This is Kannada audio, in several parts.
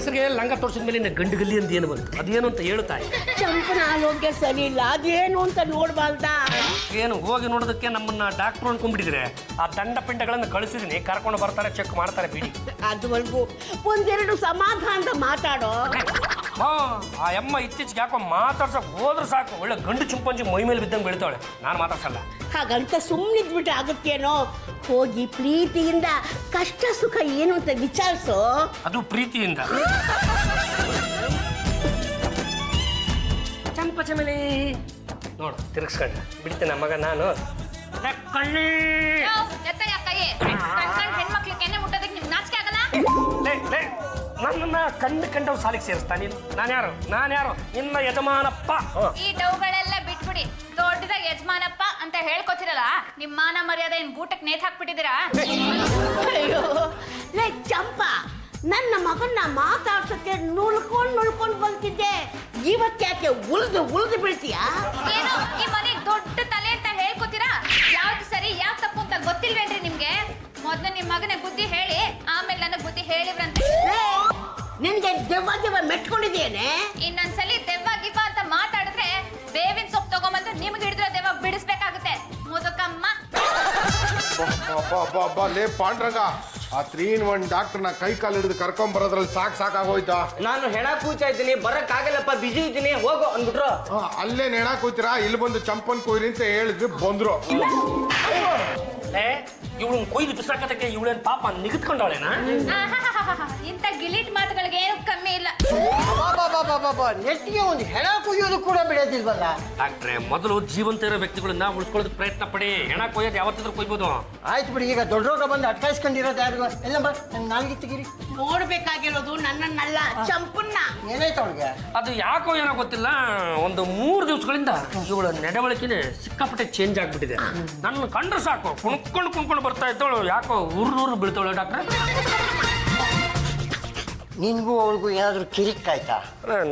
ಹೆಸರಿಗೆ ಲಂಗ ತೋರಿಸಿದ ಮೇಲೆ ಗಂಡು ಗಲ್ಲಿ ಅಂತ ಏನು ಬಂತು ಅದೇನು ಅಂತ ಹೇಳ್ತಾಯಿ. ಚಂಪನ ಆರೋಗ್ಯ ಸರಿ ಇಲ್ಲ, ಅದೇನು ಅಂತ ನೋಡ್ಬಾರ್ದ? ಏನು ಹೋಗಿ ನೋಡೋದಕ್ಕೆ ನಮ್ಮನ್ನ ಡಾಕ್ಟ್ರು ಅನ್ಕೊಂಡ್ಬಿಟ್ಟಿದ್ರೆ ಆ ದಂಡ ಪಿಂಡಗಳನ್ನು ಕಳಿಸಿದೀನಿ, ಕರ್ಕೊಂಡು ಬರ್ತಾರೆ, ಚೆಕ್ ಮಾಡ್ತಾರೆ ಬಿಡಿ. ಅದುವರೆಗೂ ಒಂದೆರಡು ಸಮಾಧಾನದ ಮಾತಾಡೋ. ಆ ಅಮ್ಮ ಇತ್ತೀಚೆಗೆ ಯಾಕೋ ಮಾತಾಡ್ಸಕ್ ಹೋದ್ರೆ ಸಾಕು ಒಳ್ಳೆ ಗಂಡು ಚಿಂಪಂಜಿ ಮೈ ಮೇಲೆ ಬಿದ್ದಂಗೆ ಬೆಳಿತಾವಳೆ. ನಾನು ಮಾತಾಡ್ಸಲ್ಲ. ಹಾಗಂತ ಸುಮ್ಮನಿದ್ಬಿಟ್ಟು ಆಗುತ್ತೇನೋ. ಹೋಗಿ ಪ್ರೀತಿಯಿಂದ ಕಷ್ಟ ಸುಖ ಏನು ಅಂತ ವಿಚಾರಿಸೋ. ಅದು ಪ್ರೀತಿಯಿಂದ. ಚಂಪ ಚಮೇಲಿ ನೋಡು ತಿರ್ಗಿಸ್ಕೊಂಡ ಬಿಡ್ತೇನೆ ಮಗ ನಾನು. ನನ್ನನ್ನ ಕಂಡವ್ ಸಾಲಿಗೆ ಸೇರಿಸ್ತಾ ನೀನು. ನಾನ್ಯಾರು ನಿನ್ನ ಯಜಮಾನಪ್ಪ. ಈ ಡೌಗಳೆಲ್ಲ ಬಿಟ್ಬಿಡಿ, ದೊಡ್ಡದಾಗ ಯಜಮಾನಪ್ಪ ಅಂತ ಹೇಳ್ಕೊತಿರಲ್ಲ, ನಿಮ್ ಮಾನ ಮರ್ಯಾದೆ ಏನ್ ಗೂಟಕ್ಕೆ ನೇತ್ ಹಾಕ್ಬಿಟ್ಟಿದ್ದೀರಾ? ಅಯ್ಯೋ ಲೇ ಚಂಪ, ನನ್ನ ಮಗನ್ನ ಮಾತಾಡ್ಸಕ್ಕೆ ನುಳ್ಕೊಂಡು ಬಂತಿದ್ದೆ. ಇವತ್ತ್ಯಾಕೆ ಉಳ್ದು ಬೀಳ್ತೀಯಾ? ಏನು ಈ ಮನೆಗ್ ದೊಡ್ಡ ತಲೆ ಅಂತ ಹೇಳ್ಕೊತೀರಾ? ಯಾವ್ದು ಸರಿ ಯಾವ್ದು ತಪ್ಪು ಅಂತ ಗೊತ್ತಿಲ್ವೇನ್ರಿ ನಿಮ್ಗೆ? ಮೊದ್ಲು ನಿಮ್ ಮಗನ ಬುದ್ಧಿ ಹೇಳಿ, ಆಮೇಲೆ ನನಗ್ ಬುದ್ಧಿ ಹೇಳಿವ್ರಂತೆ. ನಿನ್ಗೆ ದೆವ್ವ ಮೆಟ್ಕೊಂಡಿದ್ದೇನೆ. ಇನ್ನೊಂದ್ಸಲಿ ದೆವ್ವ ಗಿವ್ವ ಅಂತ ಮಾತಾಡಿದ್ರೆ ಬೇವಿನ ಸೊಪ್ಪು ತಗೊಂಬಂದು ನಿಮ್ಗೆ ಹಿಡಿದ್ರೆ ದೆವ್ವ ಬಿಡಿಸ್ಬೇಕಾಗುತ್ತೆ ಮುದುಕಮ್ಮ. ಲೇ ಪಾಂಡ್ರಂಗ, ಆ 3-in-1 ಡಾಕ್ಟರ್ನ ಕೈ ಕಾಲು ಹಿಡಿದು ಕರ್ಕೊಂಡ್ ಬರೋದ್ರಲ್ಲಿ ಸಾಕಾಗೋಯ್ತಾ? ನಾನು ಹೆಣ ಕೂಯ್ತಾ ಇದ್ದೀನಿ, ಬರಕ್ ಆಗಲ್ಲಪ್ಪ, ಬಿಜಿ ಇದ್ದೀನಿ, ಹೋಗು ಅಂದ್ಬಿಟ್ರು. ಅಲ್ಲೇ ನೆಣ ಕೂಯ್ತೀರಾ, ಇಲ್ಲಿ ಬಂದು ಚಂಪನ್ ಕೊಯ್ರಿ ಅಂತ ಹೇಳಿದ್ವಿ, ಬಂದ್ರು. ಇವಳು ಕೊಯ್ದು ಬಿಸಾಕತಕ್ಕೆ ಇವಳೇನು ಪಾಪ ನಿಗತ್ಕೊಂಡವಳೇನಾ? ಇಂಥ ಗಿಲಿಟ್ ಮಾತುಗಳಿಗೆ ಏನು ಕಮ್ಮಿ ಇಲ್ಲ. ನೆಟ್ಟಿಗೆ ಒಂದು ಹೆಣ ಕುಯ್ಯೋದು ಕೂಡ ಬಿಡೋದಿಲ್ವಲ್ಲ ಡಾಕ್ಟ್ರೆ. ಮೊದಲು ಜೀವಂತ ಇರೋ ವ್ಯಕ್ತಿಗಳನ್ನ ಉಳಿಸ್ಕೊಳ್ಳೋದಕ್ಕೆ ಪ್ರಯತ್ನ ಪಡಿ. ಹೆಣ ಕೊಯ್ಯೋದು ಯಾವತ್ತಿದ್ರು ಕೊಯ್ಬೋದು. ಆಯ್ತು ಬಿಡಿ, ಈಗ ದೊಡ್ಡ ರೋಗ ಬಂದು ಅಟ್ಕಾಯಿಸ್ಕೊಂಡಿರೋದು ಯಾರಿಗೂ ಎಲ್ಲ ನಾಲ್ಗೆ ತೆಗೀರಿ. ನೋಡ್ಬೇಕಾಗಿರೋದು ನನ್ನನ್ನಲ್ಲ, ಚಂಪನ್ನ. ಏನಾಯ್ತು ಅವ್ರಿಗೆ? ಅದು ಯಾಕೋ ಏನೋ ಗೊತ್ತಿಲ್ಲ, ಒಂದು 3 ದಿವಸಗಳಿಂದ ಇವಳ ನಡವಳಿಕೆನೆ ಸಿಕ್ಕಾಪಟ್ಟೆ ಚೇಂಜ್ ಆಗ್ಬಿಟ್ಟಿದೆ. ನನ್ನ ಕಂಡ್ರೆ ಸಾಕು ಕುಣ್ಕೊಂಡು ಬರ್ತಾ ಇದ್ದವಳು ಯಾಕೋ ಊರು ಬೀಳ್ತಾವಳು. ಡಾಕ್ಟ್ರೆ, ನಿನ್ಗೂ ಅವ್ರಿಗೂ ಏನಾದ್ರು ಕಿರಿಕಾಯ್ತಾ?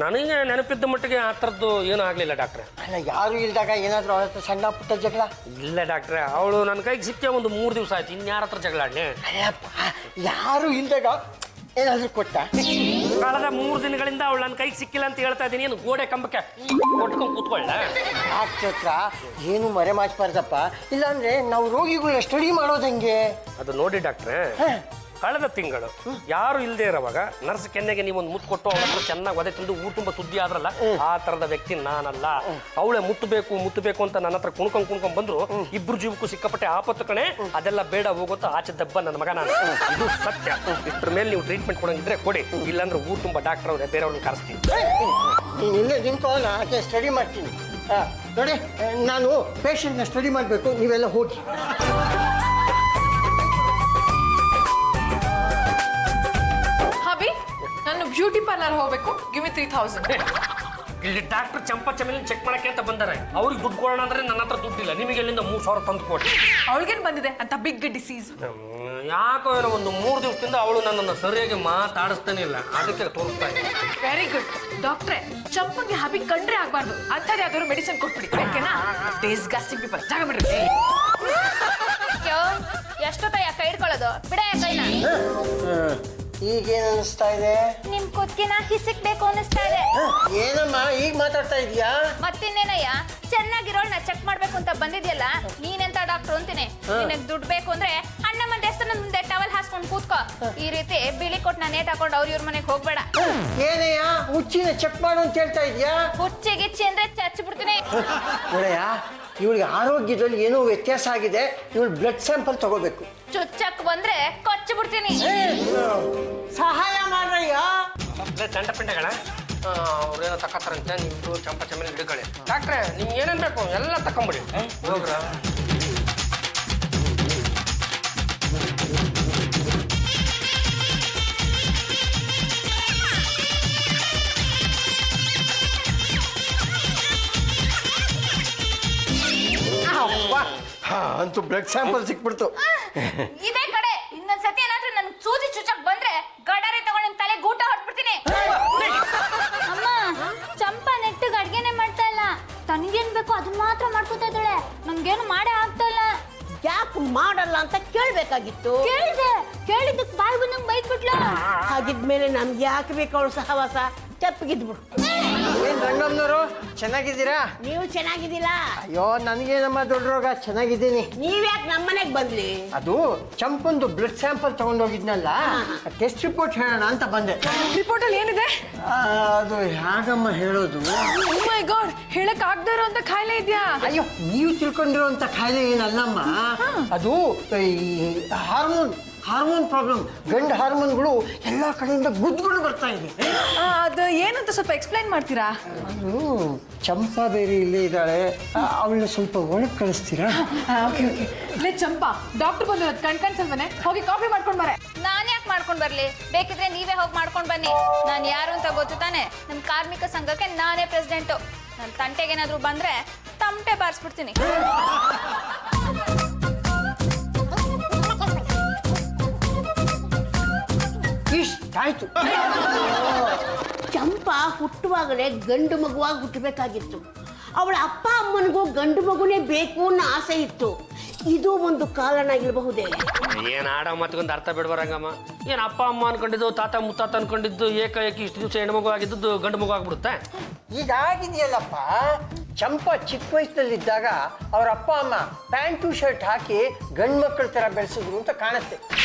ನನಗೆ ನೆನಪಿದ್ದ ಮಟ್ಟಿಗೆ ಆ ಥರದ್ದು ಏನೂ ಆಗಲಿಲ್ಲ ಡಾಕ್ಟ್ರೆ. ಅಲ್ಲ, ಯಾರು ಇಲ್ದಾಗ ಏನಾದ್ರು ಅವ್ರ ಹತ್ರ ಸಣ್ಣ ಪುಟ್ಟ ಜಗಳ? ಇಲ್ಲ ಡಾಕ್ಟ್ರೆ, ಅವಳು ನನ್ನ ಕೈಗೆ ಸಿಕ್ಕೇ ಒಂದು 3 ದಿವಸ ಆಯ್ತು. ಇನ್ಯಾರ ಹತ್ರ ಜಗಳ ಆಡ್ಲಿ? ಅಲ್ಲಪ್ಪ, ಯಾರು ಇಲ್ದಾಗ ಏನಾದ್ರು ಕೊಟ್ಟ? ಕಳೆದ 3 ದಿನಗಳಿಂದ ಅವಳು ನನ್ನ ಕೈಗೆ ಸಿಕ್ಕಿಲ್ಲ ಅಂತ ಹೇಳ್ತಾ ಇದ್ದೀನಿ. ಏನು ಗೋಡೆ ಕಂಬಕ್ಕೆ ಕೊಟ್ಕೊಂಡು ಕೂತ್ಕೊಳ್ಳ? ಡಾಕ್ಟ್ರ್ ಹತ್ರ ಏನು ಮರೆ ಮಾಚ್ಬಾರ್ದಪ್ಪ, ಇಲ್ಲಾಂದ್ರೆ ನಾವು ರೋಗಿಗಳನ್ನ ಸ್ಟಡಿ ಮಾಡೋದಂಗೆ. ಅದು ನೋಡಿ ಡಾಕ್ಟ್ರೆ, ಕಳೆದ ತಿಂಗಳು ಯಾರು ಇಲ್ಲದೆ ಇರೋವಾಗ ನರ್ಸ್ ಕೆನ್ನೆಗೆ ನೀವೊಂದು ಮುತ್ತು ಕೊಟ್ಟು ಅವಳ ಹತ್ರ ಚೆನ್ನಾಗಿ ಒದೆ ತಿಂದು ಊರು ತುಂಬ ಸುದ್ದಿ ಆದ್ರಲ್ಲ, ಆ ತರದ ವ್ಯಕ್ತಿ ನಾನಲ್ಲ. ಅವಳೆ ಮುಟ್ಟಬೇಕು ಅಂತ ನನ್ನ ಹತ್ರ ಕುಣ್ಕೊಂಡ್ ಬಂದ್ರು. ಇಬ್ರು ಜೀವಕ್ಕೂ ಸಿಕ್ಕಾಪಟ್ಟೆ ಆಪತ್ತು ಕಣೆ. ಅದೆಲ್ಲ ಬೇಡ, ಹೋಗುತ್ತ ಆಚೆ ದಬ್ಬ ನನ್ನ ಮಗ ನಾನು. ಇದು ಸತ್ಯ. ಇದ್ರ ಮೇಲೆ ನೀವು ಟ್ರೀಟ್ಮೆಂಟ್ ಕೊಡಂಗಿದ್ರೆ ಕೊಡಿ, ಇಲ್ಲಾಂದ್ರೆ ಊರು ತುಂಬ ಡಾಕ್ಟರ್ ಅವ್ರೆ ಬೇರೆಯವ್ರನ್ನ ಕರೆಸ್ತೀನಿ. ನೀನು ಇಲ್ಲೇ ನಿಂತ್ಕೊ, ಆಕೆ ಸ್ಟಡಿ ಮಾಡ್ತೀನಿ. ನೋಡಿ, ನಾನು ಪೇಷಂಟ್ನ ಸ್ಟಡಿ ಮಾಡಬೇಕು, ನೀವೆಲ್ಲ ಹೋಗಿ. ನಾನು ಬ್ಯೂಟಿ ಪಾರ್ಲರ್ ಹೋಗ್ಬೇಕು, ಗಿವ್ ಮಿ 3000. ಇಲ್ಲಿ ಡಾಕ್ಟರ್ ಚಂಪಾ ಚಮೇಲಿ ಚೆಕ್ ಮಾಡಕ್ಕೆ ಅಂತ ಬಂದಾರೆ. ಅವ್ರಿಗೆ ದುಡ್ಡು ಕೊಡೋಣ ಅಂದ್ರೆ ನನ್ನ ಹತ್ರ ದುಡ್ಡಿಲ್ಲ. ನಿಮಗೆ ಎಲ್ಲಿಂದ 3000 ತಂದು ಕೊಡಿ. ಅವಳಿಗೇನು ಬಂದಿದೆ ಅಂತ ಬಿಗ್ ಡಿಸೀಸ್? ಯಾಕೋ ಏನೋ ಒಂದು 3 ದಿವಸದಿಂದ ಅವಳು ನನ್ನನ್ನು ಸರಿಯಾಗಿ ಮಾತಾಡಿಸ್ತಾನೆ ಇಲ್ಲ, ಅದಕ್ಕೆ ತೋರಿಸ್ತಾ ಇದ್ದೀನಿ. ವೆರಿ ಗುಡ್ ಡಾಕ್ಟ್ರೆ. ಚಂಪಂಗೆ ಹ್ಯಾಬಿಟ್ ಕಂಡ್ರೆ ಆಗ್ಬಾರ್ದು, ಅಂಥದ್ದು ಯಾವ್ದಾದ್ರು ಮೆಡಿಸಿನ್ ಕೊಟ್ಬಿಡಿ, ಓಕೆನಾ? ಡಿಸ್ಗಸ್ಟಿಂಗ್ ಪೀಪಲ್, ಜಾಗ ಬಿಡ್ರಿ. ಎಷ್ಟೊತ್ತ ಕೈ ಇಟ್ಕೊಳ್ಳೋದು? ಬಿಡ ಕೈನ. ಈಗೇನು ಅನಿಸ್ತಾ ಇದೆ? ನಿಮ್ ಕುತ್ತಿಗೆನ ಹಿಸಿಕ್ಬೇಕು ಅನಿಸ್ತಾ ಇದೆ. ಏನಮ್ಮ ಈಗ ಮಾತಾಡ್ತಾ ಇದೀಯಾ? ಮತ್ತಿನ್ನೇನಯ್ಯ, ಚೆನ್ನಾಗಿರೋಳ್ನ ಚೆಕ್ ಮಾಡ್ಬೇಕು ಅಂತ ಬಂದಿದ್ಯಲ್ಲ, ನೀನೆಂತ ಡಾಕ್ಟರ್ ಅಂತೀನಿ. ನಿನಗ್ ದುಡ್ಡು ಬೇಕು ಅಂದ್ರೆ ಅಣ್ಣ ಮಂದಿ ದೇವಸ್ಥಾನ ಮುಂದೆ ಟವಲ್ ಹಾಸ್ಕೊಂಡು ಕೂತ್ಕೋ. ಈ ರೀತಿ ಬಿಳಿ ಕೊಟ್ಟು ನಾನು ನೇಟ್ ಹಾಕೊಂಡು ಇವ್ರ ಮನೆಗೆ ಹೋಗ್ಬೇಡ. ಏನಯ್ಯ, ಹುಚ್ಚಿನ ಚೆಕ್ ಮಾಡು ಅಂತ ಹೇಳ್ತಾ ಇದೀಯಾ? ಹುಚ್ಚಿ ಗಿಚ್ಚಿ ಅಂದ್ರೆ ಚಚ್ಚಿ ಬಿಡ್ತೀನಿ. ನೋಡಯ್ಯ, ಇವಳಿಗೆ ಆರೋಗ್ಯದಲ್ಲಿ ಏನೋ ವ್ಯತ್ಯಾಸ ಆಗಿದೆ. ಇವಳು ಬ್ಲಡ್ ಸ್ಯಾಂಪಲ್ ತಗೋಬೇಕು. ಚುಚ್ಚಕ್ ಬಂದ್ರೆ ಕೊಚ್ಚಿ ಬಿಡ್ತೀನಿ. ಸಹಾಯ ಮಾಡ್ರಯ್ಯ. ಚಂಡ ಪಿಂಡಗಳ ಅವ್ರೇನೋ ತಕ್ಕತ್ತಾರಂತೆ. ನಿಮ್ದು ಚಂಪ ಚಮೇಲಿ ಹಿಡ್ಕೊಳ್ಳಿ. ಡಾಕ್ಟ್ರೆ, ನಿಮ್ಗೆ ಏನೇನು ಬೇಕು ಎಲ್ಲ ತಕೊಂಬಿಡಿ. ಹೋಗ್ರ ಅಂತೂ ಬ್ಲಡ್ ಸ್ಯಾಂಪಲ್ ಸಿಕ್ಬಿಡ್ತು. ಇದೇ ಕಡೆ ಇನ್ನೊಂದ್ಸತಿ ಏನಾದ್ರೂ ನನ್ ಸೂಜಿ ಚುಚ್ಚಕ್ ಬಂದ್ರೆ ಗಡಾರಿ ತಗೊಂಡು ನಿಮ್ ತಲೆ ಗೂಟ ಹೊಟ್ಬಿಡ್ತೀನಿ. ಅಮ್ಮ, ಚಂಪಾ ನೆಟ್ಟಿಗೆ ಅಡ್ಗೆನೆ ಮಾಡ್ತಾ ಇಲ್ಲ. ತನ್ಗೇನ್ ಬೇಕು ಅದನ್ನ ಮಾತ್ರ ಮಾಡ್ಕೊತಾ ಇದ್ದಾಳೆ. ನಮ್ಗೇನು ಮಾಡೇ ಆಗ್ತಾ ಇಲ್ಲ. ಯಾಕೆ ಮಾಡಲ್ಲ ಅಂತ ಕೇಳ್ಬೇಕಾಗಿತ್ತು. ಕೇಳಿದ್ದಕ್ಕೆ ಬಾಯಿ ಬಂದಂಗ್ ಬೈದ್ಬಿಟ್ಲ. ಆಗಿದ್ಮೇಲೆ ನಮ್ಗೆ ಯಾಕೆ ಬೇಕು ಅವಳು ಸಹವಾಸ? ತಪ್ಪಿಗಿದ್ಬಿಡು. ಏನ್ ರಂಗಮ್ಮನವರು ಚೆನ್ನಾಗಿದ್ದೀರಾ? ನೀವು ಚೆನ್ನಾಗಿದ್ದಿಲ್ಲ? ಅಯ್ಯೋ ನನಗೇನಮ್ಮ ದೊಡ್ಡ ರೋಗ, ಚೆನ್ನಾಗಿದ್ದೀನಿ. ನೀವ್ಯಾಕೆ ನಮ್ಮನೆಗೆ ಬಂದ್ಲಿ? ಅದು ಚಂಪಂದು ಬ್ಲಡ್ ಸ್ಯಾಂಪಲ್ ತಗೊಂಡೋಗಿದ್ನಲ್ಲ, ಟೆಸ್ಟ್ ರಿಪೋರ್ಟ್ ಹೇಳೋಣ ಅಂತ ಬಂದೆ. ರಿಪೋರ್ಟ್ ಅಲ್ಲಿ ಏನಿದೆ? ಅದು ಹೇಗಮ್ಮ ಹೇಳೋದು? ಓ ಮೈ ಗಾಡ್, ಹೇಳಕ್ ಆಗದೆ ಇರೋಂತ ಕಾಯಿಲೆ ಇದೆಯಾ? ಅಯ್ಯೋ, ನೀವು ತಿಳ್ಕೊಂಡಿರೋಂಥ ಕಾಯಿಲೆ ಏನಲ್ಲಮ್ಮ, ಅದು ಈ ಹಾರ್ಮೋನ್ ಪ್ರಾಬ್ಲಮ್. ಗಂಡು ಹಾರ್ಮೋನ್ಗಳು ಎಲ್ಲ ಕಡೆಯಿಂದ ಗುದ್ದುಗಳು ಬರ್ತಾ ಇದೆ. ಅದು ಏನಂತ ಸ್ವಲ್ಪ ಎಕ್ಸ್ಪ್ಲೈನ್ ಮಾಡ್ತೀರಾ? ಅದು ಚಂಪಾ ಬೇರೆ ಇಲ್ಲೇ ಇದ್ದಾಳೆ, ಅವಳನ್ನ ಸ್ವಲ್ಪ ಒಳಗೆ ಕಳಿಸ್ತೀರಾ? Okay okay. ಲೇ ಚಂಪಾ, ಡಾಕ್ಟರ್ ಬಂದಿರೋದು ಕಣ್ಸಲ್ವನೆ, ಹೋಗಿ ಕಾಫಿ ಮಾಡ್ಕೊಂಡು ಬರೆ. ನಾನು ಯಾಕೆ ಮಾಡ್ಕೊಂಡ್ ಬರ್ಲಿ? ಬೇಕಿದ್ರೆ ನೀವೇ ಹೋಗಿ ಮಾಡ್ಕೊಂಡ್ ಬನ್ನಿ. ನಾನು ಯಾರು ಅಂತ ಗೊತ್ತು ತಾನೆ? ನಮ್ಮ ಕಾರ್ಮಿಕ ಸಂಘಕ್ಕೆ ನಾನೇ ಪ್ರೆಸಿಡೆಂಟು. ನನ್ನ ತಂಟೆಗೇನಾದ್ರೂ ಬಂದ್ರೆ ತಮಟೆ ಬಾರಿಸ್ಬಿಡ್ತೀನಿ. ಇಷ್ಟಾಯ್ತು. ಚಂಪಾ ಹುಟ್ಟುವಾಗಲೇ ಗಂಡು ಮಗುವಾಗಿ ಹುಟ್ಟಬೇಕಾಗಿತ್ತು. ಅವಳ ಅಪ್ಪ ಅಮ್ಮನಿಗೂ ಗಂಡು ಮಗುನೇ ಬೇಕು ಅನ್ನೋ ಆಸೆ ಇತ್ತು. ಇದು ಒಂದು ಕಾರಣ ಇರಬಹುದೇ? ಏನ್ ಆಡ ಮತ್ಕೊಂದು ಅರ್ಥ ಬಿಡ್ಬಾರಂಗಮ್ಮ. ಏನ್ ಅಪ್ಪ ಅಮ್ಮ ಅನ್ಕೊಂಡಿದ್ದು, ತಾತ ಮುತ್ತಾತ ಅನ್ಕೊಂಡಿದ್ದು ಏಕಾಏಕಿ ಇಷ್ಟು ದಿವಸ ಹೆಣ್ಮಗು ಆಗಿದ್ದು ಗಂಡು ಮಗು ಆಗ್ಬಿಡುತ್ತೆ? ಈಗ ಆಗಿದೆಯಲ್ಲಪ್ಪ, ಚಂಪಾ ಚಿಕ್ಕ ವಯಸ್ಸಲ್ಲಿದ್ದಾಗ ಅವ್ರ ಅಪ್ಪ ಅಮ್ಮ ಪ್ಯಾಂಟು ಶರ್ಟ್ ಹಾಕಿ ಗಂಡು ಮಕ್ಕಳ ಥರ ಬೆಳೆಸಿದ್ರು ಅಂತ ಕಾಣುತ್ತೆ.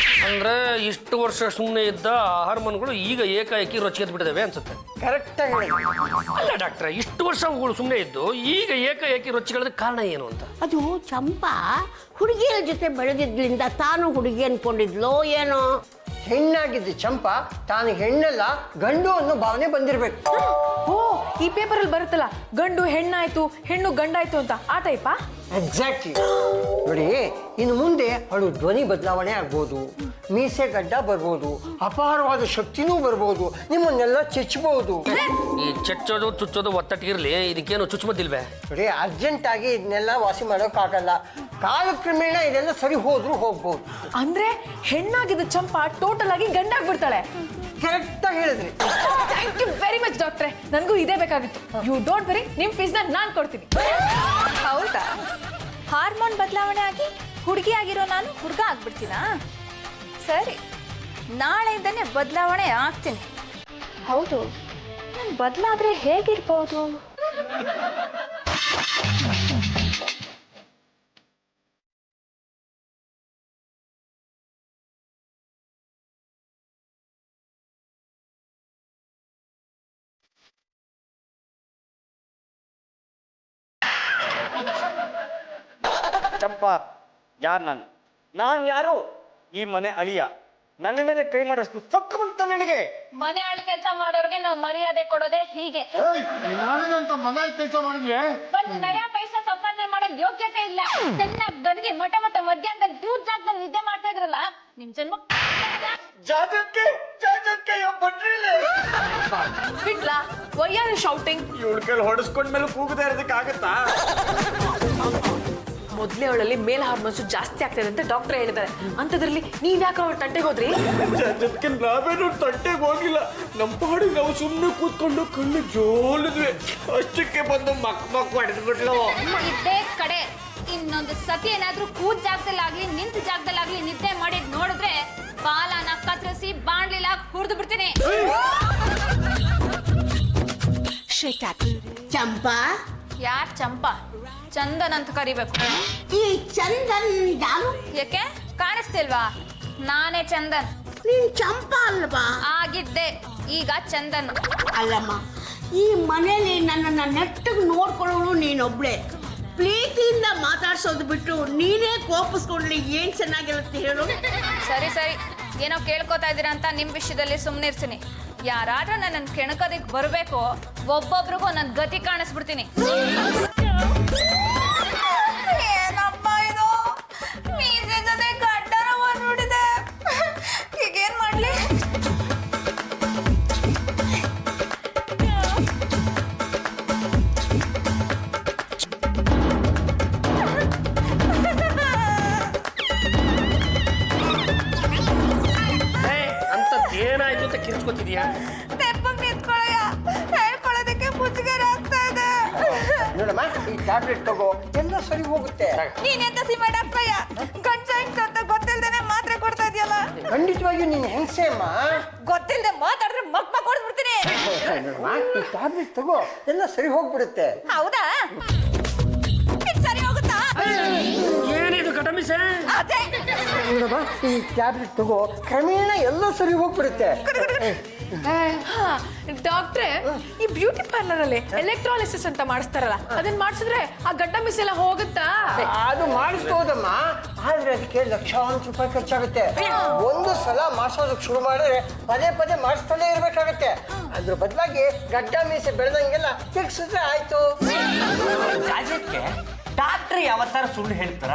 ಅಂದ್ರೆ ಇಷ್ಟು ವರ್ಷ ಸುಮ್ಮನೆ ಇದ್ದ ಹಾರ್ಮೋನ್ಗಳು ಈಗ ಏಕಾಏಕಿ ರೊಚ್ಚಿಗೆದ್ದು ಬಿಟ್ಟಿದ್ದಾವೆ ಅನ್ಸುತ್ತೆ. ಕರೆಕ್ಟಾಗಿ ಹೇಳಿ. ಅಲ್ಲ ಡಾಕ್ಟ್ರೆ, ಇಷ್ಟು ವರ್ಷ ಅವುಗಳು ಸುಮ್ಮನೆ ಇದ್ದು ಈಗ ಏಕಾಏಕಿ ರೊಚ್ಚಿಗೆಳದ ಕಾರಣ ಏನು ಅಂತ? ಅದು ಚಂಪಾ ಹುಡುಗಿಯರ ಜೊತೆ ಬೆಳೆದಿದ್ರಿಂದ ತಾನು ಹುಡುಗಿ ಅನ್ಕೊಂಡಿದ್ಲೋ ಏನೋ. ಹೆಣ್ಣಾಗಿದ್ದ ಚಂಪಾ ತಾನು ಹೆಣ್ಣಲ್ಲ ಗಂಡು ಅನ್ನೋ ಭಾವನೆ ಬಂದಿರ್ಬೇಕು. ಓ, ಈ ಪೇಪರ್ ಅಲ್ಲಿ ಬರುತ್ತಲ್ಲ, ಗಂಡು ಹೆಣ್ಣಾಯ್ತು, ಹೆಣ್ಣು ಗಂಡಾಯ್ತು ಅಂತ, ಆ ಟೈಪಾ? ಎಕ್ಸಾಕ್ಟ್ಲಿ. ನೋಡಿ, ಇನ್ನು ಮುಂದೆ ಅವಳು ಧ್ವನಿ ಬದಲಾವಣೆ ಆಗ್ಬೋದು, ಮೀಸೆ ಗಡ್ಡ ಬರ್ಬೋದು, ಅಪಾರವಾದ ಶಕ್ತಿನೂ ಬರ್ಬೋದು, ನಿಮ್ಮನ್ನೆಲ್ಲ ಚಚ್ಚಬಹುದು. ಈ ಚಚ್ಚೋದು ಚುಚ್ಚೋದು ಒತ್ತಟ್ಟಿಗಿರ್ಲಿ, ಇದಕ್ಕೇನು ಚುಚ್ಚುಮದ್ದಿಲ್ವೇ? ನೋಡಿ, ಅರ್ಜೆಂಟ್ ಆಗಿ ಇದನ್ನೆಲ್ಲ ವಾಸಿ ಮಾಡೋಕ್ಕಾಗಲ್ಲ. ಕಾಲಕ್ರಮೇಣ ಇದೆಲ್ಲ ಸರಿ ಹೋದ್ರೂ ಹೋಗ್ಬೋದು. ಅಂದ್ರೆ ಹೆಣ್ಣಾಗಿದ್ದ ಚಂಪಾ ಟೋಟಲ್ ಆಗಿ ಗಂಡಾಗ್ಬಿಡ್ತಾಳೆ. ಕರೆಕ್ಟಾಗಿ ಹೇಳಿದ್ರಿ. ಥ್ಯಾಂಕ್ ಯು ವೆರಿ ಮಚ್ ಡಾಕ್ಟ್ರೆ, ನನಗೂ ಇದೇ ಬೇಕಾಗಿತ್ತು. ಯು ಡೋಂಟ್ ವೆರಿ, ನಿಮ್ಮ ಫೀಸ್ನ ನಾನು ಕೊಡ್ತೀನಿ. ಹೌದಾ? ಹಾರ್ಮೋನ್ ಬದಲಾವಣೆ ಆಗಿ ಹುಡುಗಿ ಆಗಿರೋ ನಾನು ಹುಡುಗ ಆಗ್ಬಿಡ್ತೀನಾ? ಸರಿ, ನಾಳೆಯಿಂದನೇ ಬದಲಾವಣೆ ಆಗ್ತೀನಿ. ಹೌದು, ನಾನು ಬದಲಾದ್ರೆ ಹೇಗಿರ್ಬೋದು? ಚಂಪಾ, ಯಾರು ನಾನು ಯಾರು? ಈ ಮನೆ ಅಳಿಯ. ನನ್ನ ಮೇಲೆ ಕೈ ಮಾಡೋಷ್ಟು ಸೊಕ್ಕ ಬಂತ ನನಗೆ. ಮನೆ ಆಳ ಕೆಲಸ ಮಾಡೋರ್ಗೆ ನಾವು ಮರ್ಯಾದೆ ಕೊಡೋದೇ ಹೀಗೆ. ನಾನೇನಂತ ಮನೆ ಕೆಲಸ ಮಾಡಿದ್ವಿ? ಒಂದ್ ನಯಾ ಪೈಸಾ ಸಂಪಾದನೆ ಮಾಡೋದ್ ಯೋಗ್ಯತೆ ಇಲ್ಲ. ಚೆನ್ನಾಗಿ ಗಡಿಗೆ ಮಠ ಮಧ್ಯಾಹ್ನದಲ್ಲಿ ದೂರ ಜಾಗದಲ್ಲಿ ನಿದ್ದೆ ಮಾಡ್ತಾ ಇದ್ರಲ್ಲ, ನಿಮ್ ಜನ್ಮ ಜಾಗಕ್ಕೆ ಬಿಟ್ಲಾ? Why are you shouting? ಇವಳ ಕೈಲಿ ಹೊಡೆಸ್ಕೊಂಡ್ಮೇಲೆ ಕೂಗದೆ ಇರೋದಕ್ಕಾಗತ್ತಾ? ಮೊದಲೇ ಅವಳಲ್ಲಿ ಮೇಲ್ ಹಾರ್ಮೋನ್ಸ್ ಜಾಸ್ತಿ ಆಗ್ತದೆ ಅಂತ ಡಾಕ್ಟರ್ ಹೇಳಿದ್ದಾರೆ. ಅಂತದ್ರಲ್ಲಿ ನೀವ್ ಯಾಕೆ ಅವ್ರ ತಂಟೆಗೆ ಹೋದ್ರಿ? ಅದಕ್ಕೆ ನಾವೇನು ತಂಟೆಗೆ ಹೋಗಿಲ್ಲ. ನಮ್ಮ ಪಾಡಿಗೆ ನಾವು ಸುಮ್ಮನೆ ಕೂತ್ಕೊಂಡು ಕಣ್ಣು ಜೋಲಿದ್ವಿ. ಅಷ್ಟಕ್ಕೆ ಬಂದು ಮಕ್ ಹೊಡೆದ್ಬಿಟ್ಲು. ಇದ್ದೇ ಕಡೆ ಇನ್ನೊಂದು ಸತಿ ಏನಾದ್ರೂ ಕೂತ್ ಜಾಗದಲ್ಲಾಗ್ಲಿ ನಿಂತ ಜಾಗದಲ್ಲಾಗ್ಲಿ ನಿದ್ದೆ ಮಾಡಿದ್ ನೋಡಿದ್ರೆ ಬಾಲನ ಕತ್ತರಿಸಿ ಬಾಣ್ಲಿಲ್ಲ ಹುರಿದು ಬಿಡ್ತೀನಿ. ಚಂಪಾ, ಯಾರ್ ಚಂಪಾ? ಚಂದನ್ ಅಂತ ಕರಿಬೇಕು. ಈ ಚಂದನ್ ಯಾರು? ಯಾಕೆ ಕಾಣಿಸ್ತಿಲ್ವಾ? ನಾನೇ ಚಂದನ್. ನೀನ್ ಚಂಪಾ ಅಲ್ವಾ? ಆಗಿದ್ದೆ, ಈಗ ಚಂದನ್. ಅಲ್ಲಮ್ಮ, ಈ ಮನೇಲಿ ನನ್ನನ್ನ ನೆಟ್ಟಗೆ ನೋಡ್ಕೊಳ್ಳೋಳು ನೀನೊಬ್ಳೆ. ಪ್ರೀತಿಯಿಂದ ಮಾತಾಡ್ಸೋದು ಬಿಟ್ಟು ನೀನೇ ಕೋಪಿಸ್ಕೊಂಡ್ಲಿ ಏನ್ ಚೆನ್ನಾಗಿರುತ್ತೆ ಹೇಳು? ಸರಿ ಸರಿ, ಏನೋ ಕೇಳ್ಕೊತಾ ಇದ್ದೀರಾ ಅಂತ ನಿಮ್ ವಿಷಯದಲ್ಲಿ ಸುಮ್ಮನಿರ್ತೀನಿ. ಯಾರಾದ್ರೂ ನನ್ನನ್ನು ಕೆಣಕೋದಿಕ್ ಬರಬೇಕು, ಒಬ್ಬೊಬ್ರಿಗೂ ನನ್ನ ಗತಿ ಕಾಣಿಸ್ಬಿಡ್ತೀನಿ. ಏನಪ್ಪ ಇದು? ಮೀಸೆ ಜೊತೆ ಗಡ್ಡನ ಬಂದ್ಬಿಟ್ಟಿದೆ. ಈಗೇನ್ ಮಾಡ್ಲಿ? ಏನಾಯ್ತು ಅಂತ ಕಿರ್ಚ್ಕೊತಿದ್ಯಾ? ತೆಪ್ಪಗ್ ನಿಂತ್ಕೊಳ್ಳಯ್ಯ, ಹೇಳ್ಕೊಳ್ಳೋದಕ್ಕೆ ಮುಜುಗರ ಆಗ್ತಾ ಇದೆ. ನೋಡಮ್ಮ, ಈ ಟ್ಯಾಬ್ಲೆಟ್ ತಗೋ, ಎಲ್ಲ ಸರಿ ಹೋಗುತ್ತೆ. ನೀನೆಂತ ಸಿಮಡಪ್ಪಯ್ಯ, ಗಂಡ ಅಂತ ಗೊತ್ತಿಲ್ದೇನೆ ಮಾತ್ರೆ ಕೊಡ್ತಾ ಇದೆಯಲ್ಲ. ಖಂಡಿತವಾಗಿಯೂ ನೀನು ಹೆಂಗಸೇ ಅಮ್ಮ. ಗೊತ್ತಿಲ್ಲದೆ ಮಾತಾಡಿದ್ರೆ ಮಕ್ ಹೊಡೆದ್ಬಿಡ್ತೀನಿ. ನೋಡಮ್ಮ, ಈ ಟ್ಯಾಬ್ಲೆಟ್ ತಗೋ, ಎಲ್ಲ ಸರಿ ಹೋಗ್ಬಿಡುತ್ತೆ. ಹೌದಾ? ಇದ್ ಸರಿ ಹೋಗುತ್ತಾ? ಏನಿದು ಕಟಮಿಸೆ? ಅದೇ ನೋಡಮ್ಮ, ಈ ಟ್ಯಾಬ್ಲೆಟ್ ತಗೋ, ಕ್ರಮೇಣ ಎಲ್ಲ ಸರಿ ಹೋಗ್ಬಿಡುತ್ತೆ. ಡಾಕ್ಟ್ರೆ, ಈ ಬ್ಯೂಟಿ ಪಾರ್ಲರ್ ಅಲ್ಲಿ ಎಲೆಕ್ಟ್ರಾಲಿಸಿಸ್ ಅಂತ ಮಾಡಿಸ್ತಾರಲ್ಲ, ಅದನ್ನ ಮಾಡಿಸಿದ್ರೆ ಆ ಗಡ್ಡ ಮಿಸ್ ಎಲ್ಲ ಹೋಗುತ್ತಾ? ಅದು ಮಾಡಿಸ್ಬೋದಮ್ಮ, ಆದ್ರೆ ಅದಕ್ಕೆ ಲಕ್ಷಾಂತರ ರೂಪಾಯಿ ಖರ್ಚಾಗುತ್ತೆ. ಒಂದು ಸಲ ಮಾಡಿಸೋದಕ್ಕೆ ಶುರು ಮಾಡಿದ್ರೆ ಪದೇ ಪದೇ ಮಾಡಿಸ್ತಾನೆ ಇರ್ಬೇಕಾಗತ್ತೆ. ಅದ್ರ ಬದಲಾಗಿ ಗಡ್ಡ ಮೀಸೆ ಬೆಳೆದಂಗೆಲ್ಲ ತೆಗ್ಸಿದ್ರೆ ಆಯ್ತು. ಜಾಜಕ್ಕೆ ಡಾಕ್ಟ್ರ್ ಯಾವತ್ತಾರ ಸುಳ್ಳು ಹೇಳ್ತಾರ?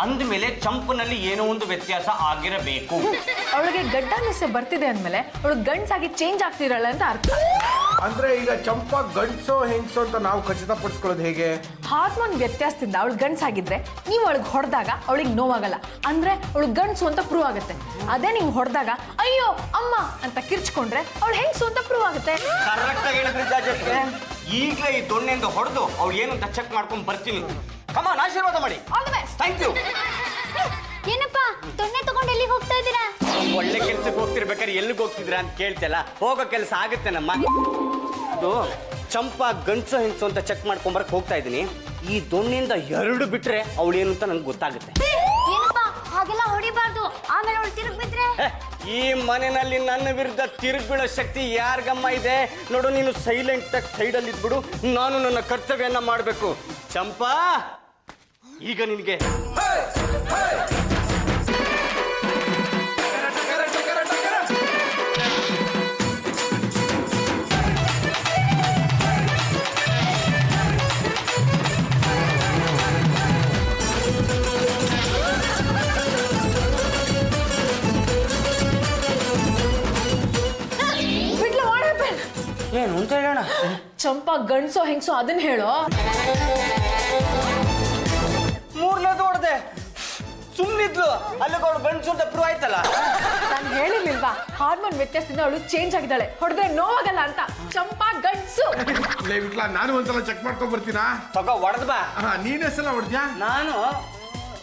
ಅಂದ್ಮೇಲೆ ಚಂಪನಲ್ಲಿ ಏನೋ ಒಂದು ವ್ಯತ್ಯಾಸ ಆಗಿರಬೇಕು. ಅವಳಿಗೆ ಗಡ್ಡ ಮಿಸ್ಸೆ ಬರ್ತಿದೆ ಅಂದ್ಮೇಲೆ ಅವಳು ಗಂಡ್ಸಾಗಿ ಚೇಂಜ್ ಆಗ್ತಿರಲ್ಲ ಅಂತ ಅರ್ಥ. ಅಂದ್ರೆ ಈಗ ಚಂಪಾ ಗಂಡ್ಸೋ ಹೆಂಗ್ಸೋ ಅಂತ ನಾವು ಖಚಿತಪಡಿಸ್ಕೊಳ್ಳೋದು ಹೇಗೆ? ಹಾರ್ಮೋನ್ ವ್ಯತ್ಯಾಸದಿಂದ ಅವಳು ಗಂಡ್ಸಾಗಿದ್ರೆ ನೀವು ಅವಳಿಗೆ ಹೊಡೆದಾಗ ಅವಳಿಗೆ ನೋವಾಗಲ್ಲ, ಅಂದ್ರೆ ಅವಳು ಗಂಡ್ಸು ಅಂತ ಪ್ರೂವ್ ಆಗುತ್ತೆ. ಅದೇ ನೀವು ಹೊಡೆದಾಗ ಅಯ್ಯೋ ಅಮ್ಮ ಅಂತ ಕಿರ್ಚ್ಕೊಂಡ್ರೆ ಅವಳು ಹೆಂಗ್ಸು ಅಂತ ಪ್ರೂವ್ ಆಗುತ್ತೆ. ಕರೆಕ್ಟ್ ಆಗಿ ಹೇಳಿದ್ರಿ ಜಾಜಕ್ಕೆ. ಈಗಲೇ ಈ ದೊಣ್ಣೆಯಿಂದ ಹೊಡೆದು ಅವ್ಳು ಏನು ಅಂತ ಚೆಕ್ ಮಾಡ್ಕೊಂಡು ಬರ್ತೀನಿ. ಕಮಾನ್, ಆಶೀರ್ವಾದ ಮಾಡಿ. All the best. Thank you. ಏನಪ್ಪ ದೊಣ್ಣೆ ತಗೊಂಡು ಎಲ್ಲಿಗೆ ಹೋಗ್ತಾ ಇದ್ದೀರಾ? ಒಳ್ಳೆ ಕೆಲ್ಸಕ್ಕೆ ಹೋಗ್ತಿರ್ಬೇಕಾದ್ರೆ ಎಲ್ಲಿಗೆ ಹೋಗ್ತಿದ್ರ ಅಂತ ಕೇಳ್ತಲ್ಲ, ಹೋಗೋ ಕೆಲಸ ಆಗುತ್ತೆ ನಮ್ಮ. ಇದು ಚಂಪಾ ಗಂಡ್ಸು ಹೆಂಗ್ಸು ಅಂತ ಚೆಕ್ ಮಾಡ್ಕೊಂಬರಕ್ ಹೋಗ್ತಾ ಇದ್ದೀನಿ. ಈ ದೊಣ್ಣೆಯಿಂದ 2 ಬಿಟ್ರೆ ಅವಳು ಏನು ಅಂತ ನನ್ಗೆ ಗೊತ್ತಾಗುತ್ತೆ. ಏನಪ್ಪ ಹಾಗೆಲ್ಲ ಹೊಡಿಬಾರ್ದು, ಆಮೇಲೆ ಅವಳು ತಿರುಗಿ ಬಿದ್ರೆ? ಈ ಮನೆಯಲ್ಲಿ ನನ್ನ ವಿರುದ್ಧ ತಿರುಗಿ ಬೀಳೋ ಶಕ್ತಿ ಯಾರಿಗಮ್ಮ ಇದೆ? ನೋಡು, ನೀನು ಸೈಲೆಂಟ್ ಆಗಿ ಸೈಡಲ್ಲಿ ಇದ್ಬಿಡು, ನಾನು ನನ್ನ ಕರ್ತವ್ಯನ ಮಾಡಬೇಕು. ಚಂಪಾ, ಈಗ ನಿನಗೆ ಏನು ಅಂತ ಹೇಳೋಣ? ಚಂಪಾ ಗಂಡ್ಸೋ ಹೆಂಗ್ಸೋ ಅದನ್ನ ಹೇಳೋ. 3ನೇದು ಹೊಡೆದೆ, ಸುಮ್ಮನಿದ್ಲು. ಅಲ್ಲಿಗೆ ಅವಳು ಗಂಡಸು ಅಂತ ಪ್ರೂವ್ ಆಯ್ತಲ್ಲ. ನಾನು ಹೇಳಿರ್ಲಿಲ್ವಾ, ಹಾರ್ಮೋನ್ ವ್ಯತ್ಯಾಸದಿಂದ ಅವಳು ಚೇಂಜ್ ಆಗಿದ್ದಾಳೆ, ಹೊಡೆದ್ರೆ ನೋವಾಗಲ್ಲ ಅಂತ. ಚಂಪಾ ಗಂಡ್ಸು. ನಾನು ಒಂದ್ಸಲ ಚೆಕ್ ಮಾಡ್ಕೊಂಡ್ ಬರ್ತೀನಾ? ತಗೋ, ಹೊಡೆದ್ ಬಾ. ನೀನೇ ಸಲ ಹೊಡ್ದ್ಯಾ? ನಾನು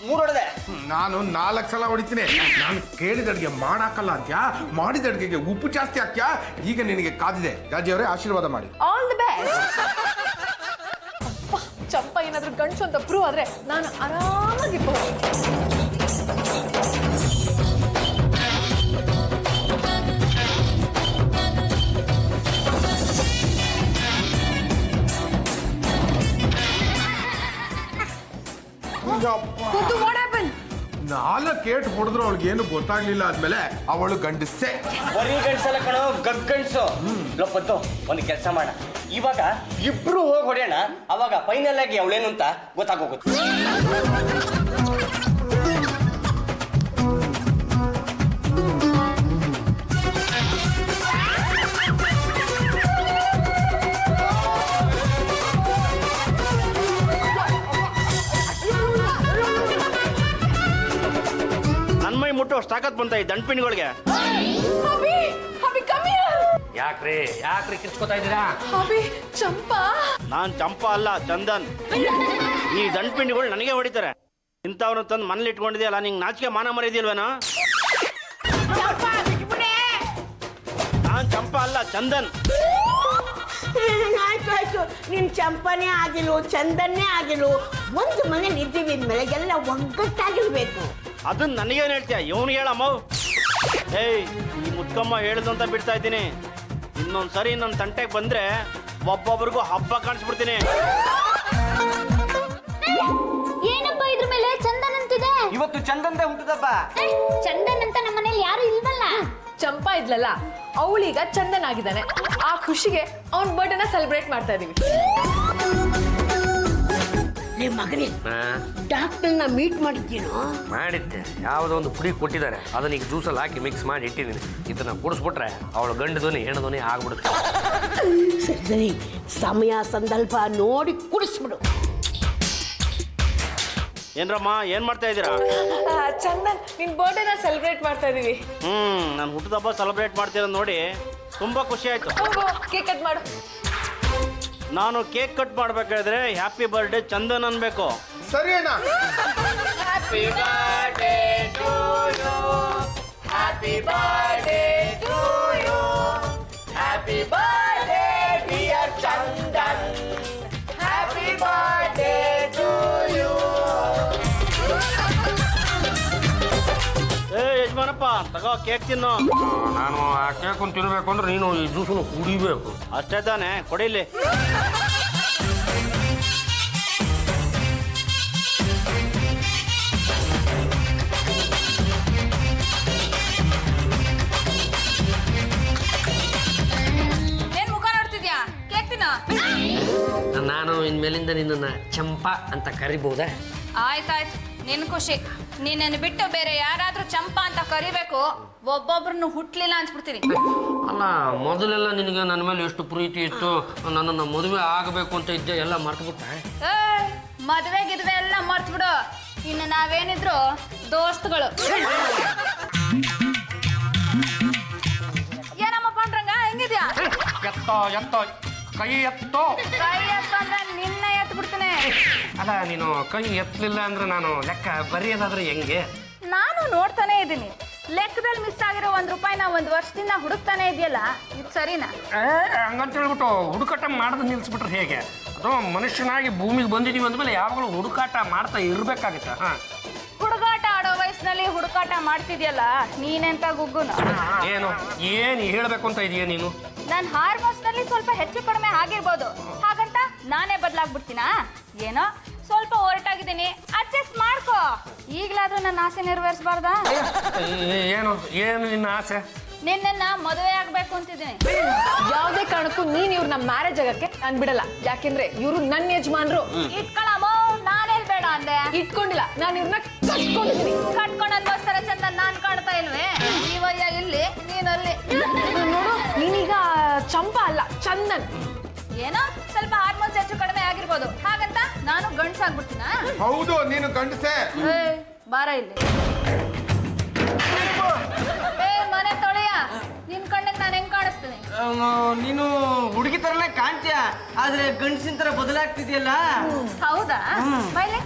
3 ಹೊಡೆದೆ. ನಾನು 4 ಸಲ ಹೊಡಿತೀನಿ. ನಾನು ಕೇಳಿದ ಅಡ್ಗೆ ಮಾಡಾಕಲ್ಲ ಅಂತ್ಯಾ, ಮಾಡಿದ ಅಡ್ಗೆಗೆ ಉಪ್ಪು ಜಾಸ್ತಿ ಹಾಕ್ಯಾ. ಈಗ ನಿನಗೆ ಕಾದಿದೆ. ಜಾಜಿಯವರೇ, ಆಶೀರ್ವಾದ ಮಾಡಿ. All the best. ಚಂಪಾ ಏನಾದ್ರೂ ಗಂಡ್ಸು ಅಂತ ಪ್ರೂವ್ ಆದ್ರೆ ನಾನು ಆರಾಮಾಗಿರ್ಬೋದು. What happened? 4 ಏಟು ಹೊಡೆದ್ರು ಅವಳಿಗೆ ಏನು ಗೊತ್ತಾಗ್ಲಿಲ್ಲ. ಆದ್ಮೇಲೆ ಅವಳು ಗಂಡಸೆ. ಬರೀ ಗಂಡ್ಸಲ್ಲ ಕಣೋ, ಗಂಡ್ಸು. ಲೋಪತ್ತು ಒಂದು ಕೆಲಸ ಮಾಡ, ಇವಾಗ ಇಬ್ರು ಹೋಗಿ ಹೊಡೆಯೋಣ. ಅವಾಗ ಫೈನಲ್ ಆಗಿ ಅವಳೇನು ಅಂತ ಗೊತ್ತಾಗೋಗುತ್ತೆ. ನನ್ಮೈ ಮುಟ್ಟೋ ತಾಕತ್ ಬಂತ ಈ ದಂಡ್ಪಿಣಿಗಳಿಗೆ. ಯಾಕ್ರಿ ಕಿರ್ಚ್ಕೋತಾ ಇದ್ದೀರಾ? ಚಂಪಾ, ನಾನ್ ಚಂಪಾ ಅಲ್ಲ, ಚಂದನ್. ಈ ದಂಡ್ಪಿಂಡಿಗಳು ನನಗೆ ಹೊಡಿತಾರೆ. ಇಂಥವ್ರನ್ನ ತಂದು ಮನೇಲಿ ಇಟ್ಕೊಂಡಿದೆಯಲ್ಲ, ನಿಂಗೆ ನಾಚಿಕೆ ಮಾನ ಮರಿದಿಲ್ವೇನೋ? ನಾನ್ ಚಂಪಾ ಅಲ್ಲ, ಚಂದನ್. ಆಯ್ತು, ನೀನ್ ಚಂಪನೇ ಆಗಿಲ್ವು, ಚಂದನ್ನೇ ಆಗಿಲ್ವು. ಒಂದು ಮನೇಲಿ ಇದ್ದೀವಿ ಅಂದ್ಮೇಲೆ ಎಲ್ಲ ಒಗ್ಗಟ್ಟಾಗಿರ್ಬೇಕು. ಅದನ್ನ ನನಗೇನು ಹೇಳ್ತೀಯ? ಇವನಿಗೆ ಹೇಳಮ್ಮ. ಏಯ್, ಈ ಮುತ್ಕಮ್ಮ ಹೇಳ್ದಂತ ಬಿಡ್ತಾ ಇದ್ದೀನಿ. ಇನ್ನೊಂದ್ಸರಿ ನನ್ನ ತಂಟೆಗೆ ಬಂದ್ರೆ ಒಬ್ಬೊಬ್ರಿಗೂ ಹಬ್ಬ ಕಾಣಿಸ್ಬಿಡ್ತೀನಿ. ಏನಪ್ಪ ಇದ್ರ ಮೇಲೆ ಚಂದನ್ ಅಂತಿದೆ? ಇವತ್ತು ಚಂದಂದೇ ಹುಟ್ಟದಪ್ಪ. ಚಂದನ್ ಅಂತ ನಮ್ಮ ಮನೇಲಿ ಯಾರು ಇಲ್ವಲ್ಲ. ಚಂಪಾ ಇದ್ಲಲ್ಲ, ಅವಳೀಗ ಚಂದನ್ ಆಗಿದ್ದಾನೆ. ಆ ಖುಷಿಗೆ ಅವನ ಬರ್ಡೇನ ಸೆಲೆಬ್ರೇಟ್ ಮಾಡ್ತಾ ಇದೀವಿ. ಮಗನೇ, ಡಾಕ್ಟರ್ನ ಮೀಟ್ ಮಾಡಿದ್ದೀನೋ? ಮಾಡಿದ್ದೆ. ಯಾವುದೋ ಒಂದು ಪುಡಿ ಕೊಟ್ಟಿದ್ದಾರೆ, ಅದನ್ನ ಈಗ ಜ್ಯೂಸಲ್ಲಿ ಹಾಕಿ ಮಿಕ್ಸ್ ಮಾಡಿ ಇಟ್ಟಿದ್ದೀನಿ. ಇದನ್ನ ಕುಡಿಸ್ಬಿಟ್ರೆ ಅವಳು ಗಂಡದೋನಿ ಹೆಣ್ಣದೋನಿ ಆಗ್ಬಿಡುತ್ತೆ. ಸರಿ, ಸಮಯ ಸಂದರ್ಭ ನೋಡಿ ಕುಡಿಸ್ಬಿಡು. ಏನ್ರಮ್ಮ, ಏನ್ ಮಾಡ್ತಾ ಇದ್ದೀರಾ? ಚಂದನ್, ನಿನ್ ಬರ್ಡೇನ ಸೆಲೆಬ್ರೇಟ್ ಮಾಡ್ತಾ ಇದೀವಿ. ನಾನು ಹುಟ್ಟದ ಹಬ್ಬ ಸೆಲೆಬ್ರೇಟ್ ಮಾಡ್ತೀರ ನೋಡಿ ತುಂಬಾ ಖುಷಿ ಆಯ್ತು. ಕೇಕ್ ಕಟ್ ಮಾಡು. ನಾನು ಕೇಕ್ ಕಟ್ ಮಾಡ್ಬೇಕಾದ್ರೆ ಹ್ಯಾಪಿ ಬರ್ಡೇ ಚಂದನ್ ಅನ್ಬೇಕು. ಸರಿ ಅಣ್ಣ. Happy birthday to you, happy happy birthday to you happy birthday dear Chandan happy birthday to you ಏ ಯಜಮಾನಪ್ಪ ತಗೋ ಕೇಕ್ ತಿನ್ನು. ನಾನು ಆ ಕೇಕ್ ತಿನ್ಬೇಕು ಅಂದ್ರೆ ನೀನು ಈ ಜ್ಯೂಸನ್ನು ಕುಡಿಬೇಕು. ಅಷ್ಟೇ ತಾನೆ, ಕೊಡಿಲಿ. ಏನ್ ಮುಖ ನೋಡ್ತಿದ್ಯಾ? ಕೇಕ್ ತಿನ್ನ. ನಾನು ಇನ್ಮೇಲಿಂದ ನಿನ್ನನ್ನು ಚಂಪಾ ಅಂತ ಕರಿಬಹುದಾ? ಆಯ್ತಾಯ್ತು, ನಿನ್ ಖುಷಿ. ನಿನ್ನನ್ನು ಬಿಟ್ಟು ಬೇರೆ ಯಾರಾದ್ರೂ ಚಂಪಾ ಅಂತ ಕರಿಬೇಕು, ಒಬ್ಬೊಬ್ರನ್ನು ಹುಟ್ಲಿಲ್ಲ ಅನ್ಸ್ಬಿಡ್ತೀನಿ. ಅಲ್ಲ, ಮೊದಲೆಲ್ಲ ನಿನಗೆ ನನ್ನ ಮೇಲೆ ಎಷ್ಟು ಪ್ರೀತಿ ಇತ್ತು, ನನ್ನನ್ನು ಮದುವೆ ಆಗಬೇಕು ಅಂತ ಇದ್ದೆ, ಎಲ್ಲ ಮರ್ತ್ಬಿಟ್ಟ. ಮದ್ವೆ ಗಿದ್ವೆ ಎಲ್ಲ ಮರ್ತ್ಬಿಡು. ಇನ್ನು ನಾವೇನಿದ್ರು ದೋಸ್ತಗಳು. ಏನಮ್ಮ ಪಾಂಡ್ರಂಗ, ಹೆಂಗಿದ್ಯಾ? ಎತ್ತೋ ಎತ್ತೋ ಕೈ ಎತ್ತೋ. ಕೈ ಎತ್ತು ಅಂದ್ರೆ ನಿನ್ನ ಎತ್ತು ಬಿಡ್ತೀನಿ. ಅಲ್ಲ, ನೀನು ಕೈ ಎತ್ತಲಿಲ್ಲ ಅಂದ್ರೆ ನಾನು ಲೆಕ್ಕ ಬರೆಯೋದಾದ್ರೆ ಹೆಂಗೆ? ನಾನು ನೋಡ್ತಾನೆ ಇದ್ದೀನಿ. ಲೆಕ್ಕದಲ್ಲಿ ಮಿಸ್ ಆಗಿರೋ ₹1 ಒಂದು ವರ್ಷದಿಂದ ಹುಡುಕ್ತಾನೆ ಇದೆಯಲ್ಲ, ಇದು ಸರಿನಾ? ಹಂಗಂತ ಹೇಳ್ಬಿಟ್ಟು ಹುಡುಕಾಟ ಮಾಡೋದು ನಿಲ್ಲಿಸ್ಬಿಟ್ರೆ ಹೇಗೆ? ಅದು ಮನುಷ್ಯನಾಗಿ ಭೂಮಿಗೆ ಬಂದಿದ್ದೀವಿ ಅಂದಮೇಲೆ ಯಾವಾಗಲೂ ಹುಡುಕಾಟ ಮಾಡ್ತಾ ಇರ್ಬೇಕಾಗತ್ತ. ಹುಡುಗಾಟ ಆಡೋ ವಯಸ್ಸಿನಲ್ಲಿ ಹುಡುಕಾಟ ಮಾಡ್ತಿದ್ಯಲ್ಲ, ನೀನೆಂತ ಗುಗ್ಗುನು. ಏನು ಹೇಳ್ಬೇಕು ಅಂತ ಇದೀಯ ನೀನು? ನನ್ನ ಹಾರ್ಮೋನ್ಸ್ನಲ್ಲಿ ಸ್ವಲ್ಪ ಹೆಚ್ಚು ಕಡಿಮೆ ಆಗಿರ್ಬೋದು, ಹಾಗಂತ ನಾನೇ ಬದಲಾಗ್ಬಿಡ್ತೀನಾ? ಏನೋ ಸ್ವಲ್ಪ ಹೊರಟಾಗಿದ್ದೀನಿ, ಅಡ್ಜಸ್ಟ್ ಮಾಡ್ಕೋ. ಈಗಲಾದ್ರೂ ನನ್ನ ಆಸೆ ನೆರವೇರಿಸಬಾರ್ದಾ? ಏನು ನಿನ್ನ ಆಸೆ? ನಿನ್ನ ಮದುವೆ ಆಗ್ಬೇಕು ಅಂತಿದ್ದೀನಿ. ಯಾವುದೇ ಕಾರಣಕ್ಕೂ ನೀನ್ ಇವ್ರನ್ನ ಮ್ಯಾರೇಜ್ ಆಗಕ್ಕೆ ನಾನ್ ಬಿಡಲ್ಲ. ಯಾಕೆಂದ್ರೆ ಇವ್ರು ನನ್ನ ಯಜಮಾನ್ರು. ಇಟ್ಕೊಳಮ್ಮ, ನಾನೇಲ್ ಬೇಡ ಅಂದೆ. ಇಟ್ಕೊಂಡಿಲ್ಲ, ನಾನು ಇವ್ರನ್ನ ಕಟ್ಕೊಂಡಿದ್ದೀನಿ. ಕಟ್ಕೊಂಡು ಅನ್ಬೋಸ್ತರ ಚಂದ ನಾನ್ ಕಾಣ್ತಾ ಇಲ್ವೇ? ನೀವಯ್ಯ ಇಲ್ಲಿ, ನೀನಲ್ಲಿ. ನೋಡು, ನೀನೀಗ ಚಂಪಾ ಅಲ್ಲ, ಚಂದನ್. ಏನೋ ಸ್ವಲ್ಪ ಹಾರ್ಮೋನ್ಸ್ ಹೆಚ್ಚು ಕಡಿಮೆ ಆಗಿರ್ಬೋದು, ಹಾಗಂತ ನಾನು ಗಂಡ್ಸಾಗ್ಬಿಡ್ತೀನಾ? ಹೌದು, ನೀನು ಗಂಡಸೆ. ಬಾರ ಇಲ್ಲಿ. ಮನೆ ತೊಳೆಯ, ನಿನ್ ಕಣ್ಣಿಗೆ ನಾನು ಹೆಂಗ್ ಕಾಣಿಸ್ತೀನಿ? ನೀನು ಹುಡುಗಿ ತರನೇ ಕಾಣ್ತೀಯ, ಆದ್ರೆ ಗಂಡಸಿನ ತರ ಬದಲಾಗ್ತಿದ್ಯಲ್ಲ. ಹೌದಾ? ಬೈಲೆ.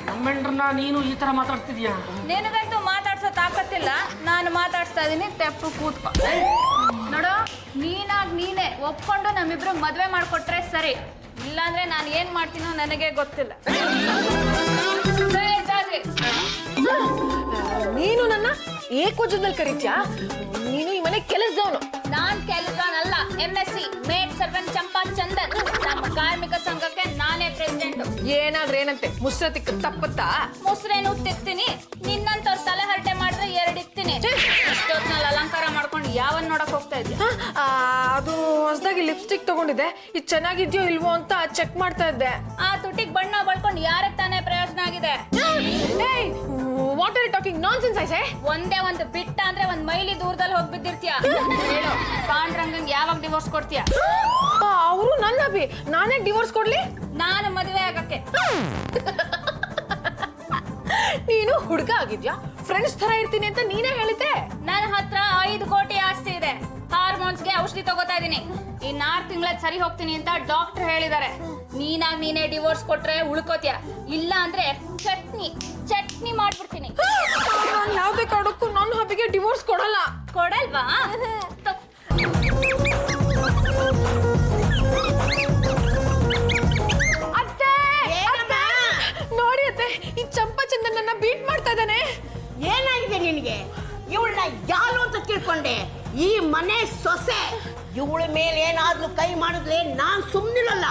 ನಮ್ಮೆಂಡ್ರನ್ನ ನೀನು ಈ ತರ ಮಾತಾಡ್ತಿದ್ಯಾ? ನಿನಗಂತೂ ಮಾತಾಡ್ಸೋ ತಾಕತ್ತಿಲ್ಲ, ನಾನು ಮಾತಾಡ್ಸ್ತಾ ಇದೀನಿ, ತೆಪ್ಪು ಕೂತ್ಕೊ. ನೋಡು, ನೀನಾಗ್ ನೀನೆ ಒಪ್ಕೊಂಡು ನಮ್ಮಿಬ್ರು ಮದ್ವೆ ಮಾಡ್ಕೊಟ್ರೆ ಸರಿ, ಇಲ್ಲಾಂದ್ರೆ ನಾನು ಏನ್ ಮಾಡ್ತೀನೋ ನನಗೆ ಗೊತ್ತಿಲ್ಲ. ನೀನು ನನ್ನ ಏಕವಚನದಲ್ಲಿ ಕರೀತ್ಯಾ? ನೀನು ಈ ಮನೆ ಕೆಲಸದವನು. ನಾನ್ ಕೆಲಸನಲ್ಲ, MSc ಮೇಡ್ ಸರ್ವೆಂಟ್ ಚಂಪಾ ಚಂದನ್. ನಮ್ಮ ಕಾರ್ಮಿಕ ಸಂಘಕ್ಕೆ ನಾನೇ ಪ್ರೆಸಿಡೆಂಟ್. ಏನಾದ್ರೆ ಏನಂತೆ, ಮುಸ್ರತಿಕ್ ತಪ್ಪತ್ತಾ? ಮುಸ್ರೇನು ತಿಕ್ತೀನಿ, ನಿನ್ನಂತವ್ರ ತಲೆ ಹರಟೆ ಮಾಡಿದ್ರೆ 2 ಇಕ್ತೀನಿ. ಇಷ್ಟೊತ್ನಲ್ಲಿ ಅಲಂಕಾರ ಮಾಡ್ಕೊಂಡು ಯಾವನ್ ನೋಡಕ್ ಹೋಗ್ತಾ ಇದ್ದೆ? ಅದು ಹೊಸದಾಗಿ ಲಿಪ್ಸ್ಟಿಕ್ ತಗೊಂಡಿದ್ದೆ, ಇದು ಚೆನ್ನಾಗಿದ್ಯೋ ಇಲ್ವೋ ಅಂತ ಚೆಕ್ ಮಾಡ್ತಾ ಇದ್ದೆ. ಆ ತುಟಿಗ್ ಬಣ್ಣ ಬಳ್ಕೊಂಡು ಯಾರಕ್ ತಾನೇ ಪ್ರಯೋಜನ ಆಗಿದೆ? What are you talking nonsense? I say ಒಂದೇ ಒಂದು ಬಿಟ್ಟ ಅಂದ್ರೆ 1 ಮೈಲಿ ದೂರದಲ್ಲಿ ಹೋಗಿ ಬಿದ್ದಿರ್ತೀಯ. ಹೇಳು, ಪಾಂಡ್ರಂಗಂಗ್ ಯಾವಾಗ ಡಿವೋರ್ಸ್ ಕೊಡ್ತೀಯ? ಅವರು ನನ್ನ ಅಭಿ, ನಾನೇ ಡಿವೋರ್ಸ್ ಕೊಡ್ಲಿ? ನಾನು ಮದುವೆ ಆಗಕ್ಕೆ. ನೀನು ಹುಡುಗ ಆಗಿದ್ಯಾ? ಫ್ರೆಂಡ್ಸ್ ತರ ಇರ್ತೀನಿ ಅಂತ ನೀನೇ ಹೇಳಿದ್ದೆ. ನನ್ನ ಹತ್ರ 5 ಕೋಟಿ ಆಸ್ತಿ ಇದೆ. ಹಾರ್ಮೋನ್ಸ್ಗೆ ಔಷಧಿ ತಗೋತಾ ಇದೀನಿ. ಇನ್ನು 6 ತಿಂಗಳ ಸರಿ ಹೋಗ್ತೀನಿ ಅಂತ ಡಾಕ್ಟರ್ ಹೇಳಿದ್ದಾರೆ. ನೀನಾಗ್ ನೀನೇ ಡಿವೋರ್ಸ್ ಕೊಟ್ರೆ ಉಳ್ಕೋತೀಯ, ಇಲ್ಲ ಅಂದ್ರೆ ಚಟ್ನಿ ಮಾಡ್ಬಿಡ್ತೀನಿ. ನಾನು ಯಾವುದೇ ಕಾರಣಕ್ಕೂ ನನ್ನ ಹಬ್ಬಿಗೆ ಡಿವೋರ್ಸ್ ಕೊಡಲ್ಲ. ಕೊಡಲ್ವಾ? ಅತ್ತೆ, ನೋಡಿ ಅತ್ತೆ, ಈ ಚಂಪಾ ಚಂದನ್ ನನ್ನ ಬೀಟ್ ಮಾಡ್ತಾ ಇದ್ದಾನೆ. ಏನಾಗಿದೆ ನಿನಗೆ? ಇವಳನ್ನ ಯಾರು ಅಂತ ತಿಳ್ಕೊಂಡೆ? ಈ ಮನೆ ಸೊಸೆ. ಇವಳ ಮೇಲೆ ಏನಾದ್ರೂ ಕೈ ಮಾಡಿದ್ರೆ ನಾನ್ ಸುಮ್ನಿರಲ್ಲ.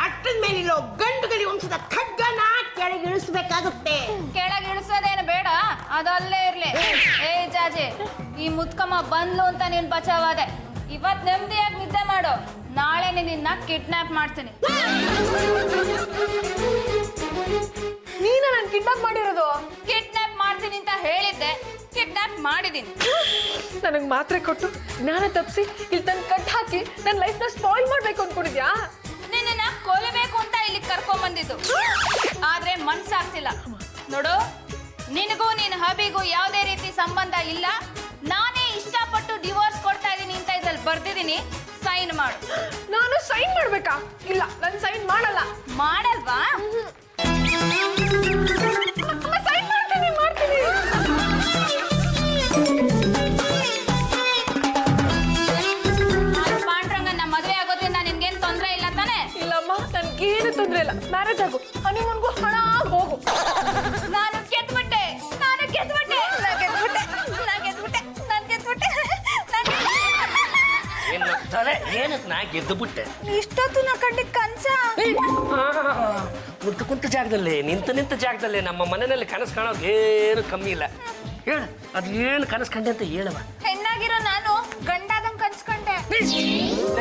ಅಟ್ಟದ ಮೇಲಿರೋ ಗಂಡುಗಲಿ ವಂಶದ ಖಡ್ಗನ ಕೆಳಗೆ ಇಳಿಸ್ಬೇಕಾಗುತ್ತೆ. ಕೆಳಗೆ ಇಳಿಸೋದೇನು ಬೇಡ, ಅದಲ್ಲೇ ಇರ್ಲಿ. ಏ ಜಾಜಿ, ಈ ಮುತ್ಕಮ್ಮ ಬಂದ್ಲು ಅಂತ ನೀನ್ ಬಚಾವಾದೆ. ಇವತ್ ನೆಮ್ಮದಿಯಾಗಿ ನಿದ್ದೆ ಮಾಡು, ನಾಳೆ ನಿನ್ನ ಕಿಡ್ನಾಪ್ ಮಾಡ್ತೀನಿ. ನೀನ ನಾನು ಕಿಡ್ನಾಪ್ ಮಾಡಿರೋದು? ಕಿಡ್ನಾಪ್ ಮಾಡ್ತೀನಿ ಅಂತ ಹೇಳಿದ್ದೆ, ಕಿಡ್ನಾಪ್ ಮಾಡಿದೀನಿ. ನನಗೆ ಮಾತ್ರೆ ಕೊಟ್ಟು ಜ್ಞಾನ ತಪ್ಪಿಸಿ ಇಲ್ಲಿ ತನ್ನ ಕಟ್ ಹಾಕಿ ನನ್ನ ಲೈಫ್ನ ಸ್ಪಾಯ್ಲ್ ಮಾಡ್ಬೇಕು ಅನ್ಕೊಂಡಿದ್ಯಾ? ನಿನ್ನ ಕೊಲ್ಲಬೇಕು ಅಂತ ಇಲ್ಲಿ ಕರ್ಕೊಂಡ್ ಬಂದಿದ್ದು, ಆದ್ರೆ ಮನ್ಸಾಗ್ತಿಲ್ಲ. ನೋಡು, ನಿನಗೂ ನಿನ್ನ ಹಬಿಗೂ ಯಾವುದೇ ರೀತಿ ಸಂಬಂಧ ಇಲ್ಲ. ನಾನೇ ಇಷ್ಟಪಟ್ಟು ಡಿವೋರ್ಸ್ ಕೊಡ್ತಾ ಇದೀನಿ ಅಂತ ಇದ್ರಲ್ಲಿ ಬರ್ದಿದ್ದೀನಿ. ಸೈನ್ ಮಾಡು. ನಾನು ಸೈನ್ ಮಾಡ್ಬೇಕಾ? ಇಲ್ಲ, ನಾನು ಸೈನ್ ಮಾಡಲ್ಲ. ಮಾಡಲ್ವಾ? ಸೈನ್ ಮಾಡ್ತೀನಿ. ಏನಕ್ಕೆ ನಾ ಗೆದ್ದು ಬಿಟ್ಟೆ ಇಷ್ಟೊತ್ತು ನಾ ಕಂಡಿದ್ ಕನ್ಸ ಕುಂತ ಜಾಗದಲ್ಲಿ ನಿಂತ ಜಾಗದಲ್ಲಿ ನಮ್ಮ ಮನೆಯಲ್ಲಿ ಕನಸು ಕಾಣೋದು ಏನು ಕಮ್ಮಿ ಇಲ್ಲ. ಹೇಳು ಅದು ಏನು ಕನಸು ಕಂಡೆ ಅಂತ ಹೇಳವ. ಹೆಣ್ಣಾಗಿರೋ ನಾನು ಗಂಡಾದಂಗ್ ಕನ್ಸ್ಕೊಂಡೆ.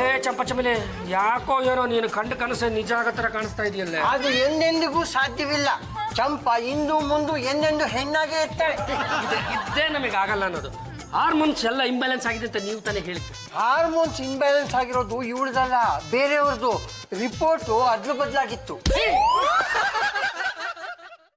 ಏ ಚಂಪಚಮಲೆ, ಯಾಕೋ ಏನೋ ನೀನು ಕಂಡ ಕನಸು ನಿಜ ಆಗೋ ಥರ ಕಾಣಿಸ್ತಾ ಇದೆಯಲ್ಲ. ಅದು ಎಂದೆಂದಿಗೂ ಸಾಧ್ಯವಿಲ್ಲ. ಚಂಪಾ ಇಂದು ಮುಂದು ಎಂದೆಂದು ಹೆಣ್ಣಾಗೇ ಇರ್ತಾಳೆ. ಇದ್ದೇ ನಮಗೆ ಆಗಲ್ಲ ಅನ್ನೋದು. ಹಾರ್ಮೋನ್ಸ್ ಎಲ್ಲ ಇಂಬ್ಯಾಲೆನ್ಸ್ ಆಗಿದೆ ಅಂತ ನೀವು ತಾನೇ ಹೇಳಿದ್ರಿ. ಹಾರ್ಮೋನ್ಸ್ ಇನ್ಬ್ಯಾಲೆನ್ಸ್ ಆಗಿರೋದು ಇವಳದಲ್ಲ, ಬೇರೆಯವ್ರದ್ದು. ರಿಪೋರ್ಟು ಅದ್ರ ಬದಲಾಗಿತ್ತು.